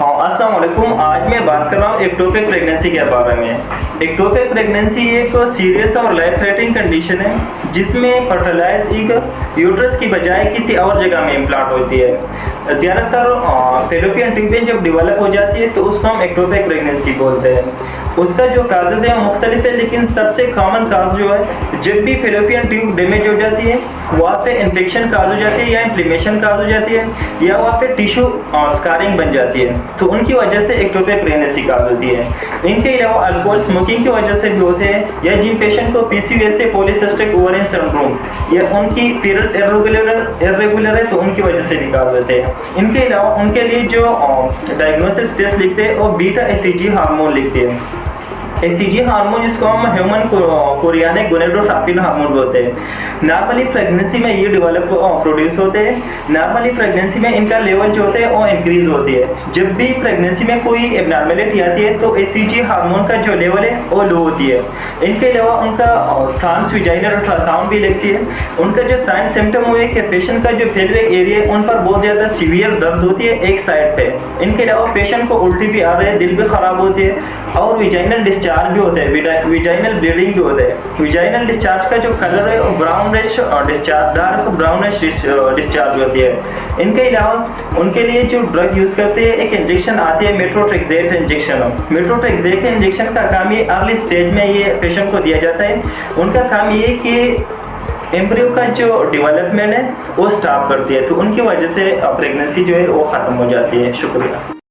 हाँ, अस्सलाम वालेकुम। आज मैं बात कर रहा हूँ एक्टोपिक प्रेगनेंसी के बारे में। एक्टोपिक प्रेगनेंसी एक सीरियस और लाइफ थ्रेटनिंग कंडीशन है जिसमें फर्टिलाइज एक यूट्रस की बजाय किसी और जगह में इम्प्लांट होती है। ज़्यादातर फैलोपियन ट्यूबें जब डेवलप हो जाती है तो उसको हम एक्टोपिक प्रेगनेंसी बोलते हैं। उसका जो काजेज है वो मुख्तलिफ है, लेकिन सबसे कॉमन काज जो है, जब भी फैलोपियन ट्यूब डैमेज हो जाती है वहाँ पे इन्फेक्शन काज हो जाती है या इन्फ्लेमेशन काज हो जाती है या वहाँ पे टिश्यू स्कारिंग बन जाती है, तो उनकी वजह से एक्टोपिक प्रेगनेंसी काज होती है। इनके अलावा अल्कोहल स्मोकिंग की वजह से भी होते हैं, या जिन पेशेंट को पीसीओएस है, पॉलीसिस्टिक ओवरियन सिंड्रोम, या उनकी पीरियड इर्रेगुलर है तो उनकी वजह से भी काज होते हैं। इनके अलावा उनके लिए जो डायग्नोसिस टेस्ट लिखते हैं वो बीटा एसीजी हार्मोन लिखते हैं। एसीजी हार्मोन जिसको हम ह्यूमन कोरियानिक गोनेडोट्रोपिन हार्मोन बोलते हैं। नॉर्मली प्रेगनेंसी में ये डेवलप प्रोड्यूस होते हैं। नॉर्मली प्रेगनेंसी में इनका लेवल जो होता है वो इंक्रीज होती है। जब भी प्रेगनेंसी में कोई एबनॉर्मेलिटी आती है तो एसीजी हार्मोन का जो लेवल है वो लो होती है। इनके अलावा उनका ट्रांसविजाइनल अल्ट्रासाउंड भी लगती है। उनका जो साइन सिम्टम हुए कि पेशेंट का जो पेल्विक एरिया है उन पर बहुत ज़्यादा सीवियर दर्द होती है एक साइड पे। इनके अलावा पेशेंट को उल्टी भी आ रही है, दिल भी खराब होती है और विजाइनल डिस्चार्ज भी होता है, विजाइनल ब्लीडिंग भी होता है। विजाइनल डिस्चार्ज का जो कलर है वो brownish discharge, dark brownish discharge होती है। इनके अलावा उनके लिए जो ड्रग यूज करते हैं, एक इंजेक्शन आती है मेट्रोट्रेक्सेट इंजेक्शन। मेट्रोट्रेक्सेट इंजेक्शन का काम ये अर्ली स्टेज में ये पेशेंट को दिया जाता है। उनका काम ये कि एम्ब्रियो का जो डेवलपमेंट है वो स्टॉप करती है, तो उनकी वजह से प्रेगनेंसी जो है वो ख़त्म हो जाती है। शुक्रिया।